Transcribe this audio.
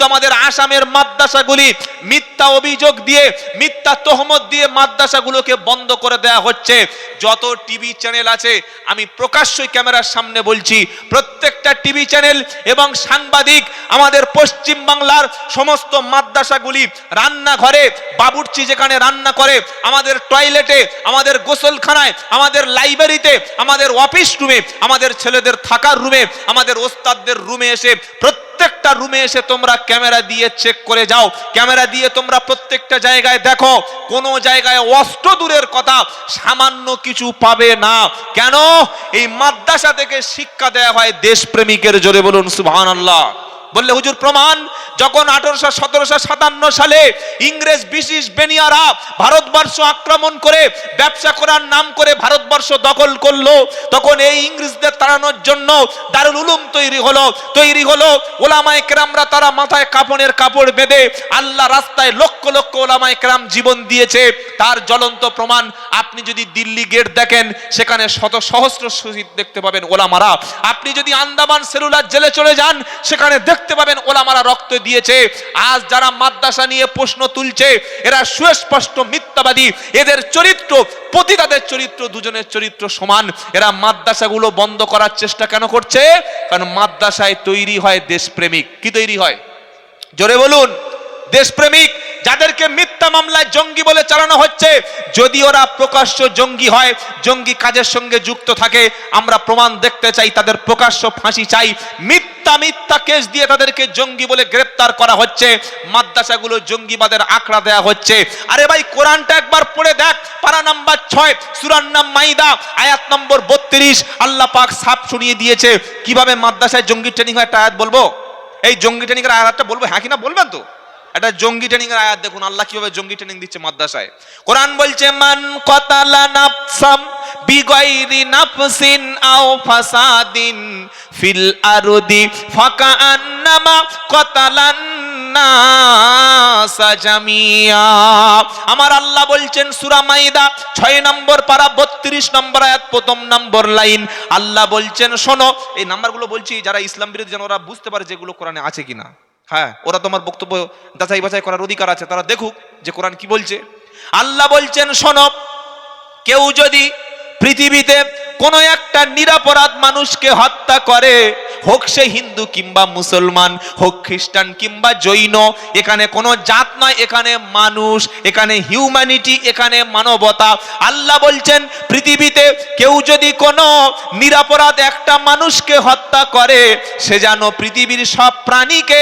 আমাদের আসামের মাদ্রাসাগুলি মিথ্যা অভিযোগ দিয়ে, মিথ্যা তহমত দিয়ে মাদ্রাসাগুলোকে বন্ধ করে দেওয়া হচ্ছে। যত টিভি চ্যানেল আছে, আমি প্রকাশ্যই ক্যামেরার সামনে বলছি, প্রত্যেকটা টিভি চ্যানেল এবং সাংবাদিক আমাদের পশ্চিম বাংলার সমস্ত মাদ্রাসাগুলি, রান্নাঘরে বাবুর্চি যেখানে রান্না করে, আমাদের টয়লেটে, আমাদের গোসলখানায়, আমাদের লাইব্রেরিতে, আমাদের অফিস রুমে, আমাদের ছেলেদের থাকার রুমে, আমাদের ওস্তাদদের রুমে এসে, প্রত্যেকটা রুমে এসে তোমরা ক্যামেরা দিয়ে চেক করে যাও। ক্যামেরা দিয়ে তোমরা প্রত্যেকটা জায়গায় দেখো, কোনো জায়গায় অষ্ট দূরের কথা, সামান্য কিছু পাবে না। কেন? এই মাদ্রাসা থেকে শিক্ষা দেয়া হয় দেশপ্রেমিকের। জোরে বলুন সুবহানাল্লাহ। বললে হুজুর প্রমাণ? যখন 1757 সালে ইংরেজ ব্রিটিশ বেনিয়ারা ভারতবর্ষ আক্রমণ করে ব্যবসা করার নাম করে ভারতবর্ষ দখল করলো, তখন এই ইংরেজদের তাড়ানোর জন্য দারুল উলুম তৈরি হলো। ওলামায়ে কেরামরা তারা মাথায় কাফনের কাপড় বেঁধে আল্লাহ রাস্তায় লক্ষ লক্ষ ওলামায়ে কেরাম জীবন দিয়েছে। তার জ্বলন্ত প্রমাণ আপনি যদি দিল্লি গেট দেখেন, সেখানে শত সহস্র শহীদ দেখতে পাবেন ওলামারা। আপনি যদি আন্দামান সেলুলার জেলে চলে যান, সেখানে দেখতে পাবেন ওলামারা রক্ত দিয়েছে। আজ যারা মাদ্রাসা নিয়ে প্রশ্ন তুলছে, এরা সুস্পষ্ট মিথ্যাবাদী। এদের চরিত্র, পতিতাদের চরিত্র, দুজনের চরিত্র সমান। এরা মাদ্রাসাগুলো বন্ধ করার চেষ্টা কেন করছে? কারণ মাদ্রাসায় তৈরি হয় দেশপ্রেমিক। কি তৈরি হয়? জোরে বলুন। দেশপ্রেমিক, যাদেরকে মিথ্যা মামলায় জঙ্গি বলে চালানো হচ্ছে। যদি ওরা প্রকাশ্য জঙ্গি হয়, জঙ্গি কাজের সঙ্গে যুক্ত থাকে, আমরা প্রমাণ দেখতে চাই, তাদের প্রকাশ্য ফাঁসি চাই। মিথ্যা কেস দিয়ে তাদেরকে জঙ্গি বলে গ্রেফতার করা হচ্ছে, মাদ্রাসাগুলো জঙ্গিবাদের আখড়া দেয়া হচ্ছে। আরে ভাই, কোরআনটা একবার পড়ে দেখ, পারা নাম্বার 6, সূরার নাম মাইদা, আয়াত নম্বর 32। আল্লাহ পাক সাফ শুনিয়ে দিয়েছে কিভাবে মাদ্রাসায় জঙ্গি ট্রেনিং হয়। একটা আয়াত বলবো, এই জঙ্গি ট্রেনিং এর আয়াতটা বলবো, হ্যাঁ কিনা বলবেন তো? এটা জঙ্গি ট্রেনিং এর আয়াত দেখুন, আল্লাহ কিভাবে জঙ্গি ট্রেনিং দিচ্ছে মাদ্রাসায়। কোরআন বলছে, মান কাতালা নাফসাম বিগাইরি নাফসিন আও ফাসাদিন ফিল আরদি ফাকান্নামা কাতালান নাস জামিয়া। আমার আল্লাহ বলছেন সূরা মাইদা 6 নম্বর পারা 32 নম্বর আয়াত, প্রথম নম্বর লাইন। আল্লাহ বলছেন, শোনো, এই নাম্বারগুলো বলছি যারা ইসলাম বিরোধী, যেন ওরা বুঝতে পারে যেগুলো কোরআনে আছে কিনা। হ্যাঁ, ওরা তোমার বক্তব্য যাচাই বাছাই করার অধিকার আছে, তারা দেখুক যে কোরআন কি বলছে। আল্লাহ বলছেন, শোনো, কেউ যদি পৃথিবীতে কোনো একটা নিরপরাধ মানুষকে হত্যা করে, হোক সে হিন্দু কিংবা মুসলমান, হোক খ্রিস্টান কিংবা জৈন, এখানে কোনো জাত নয়, এখানে মানুষ, এখানে হিউম্যানিটি, এখানে মানবতা। আল্লাহ বলছেন, পৃথিবীতে কেউ যদি কোনো নিরপরাধ একটা মানুষকে হত্যা করে, সে যেন পৃথিবীর সব প্রাণীকে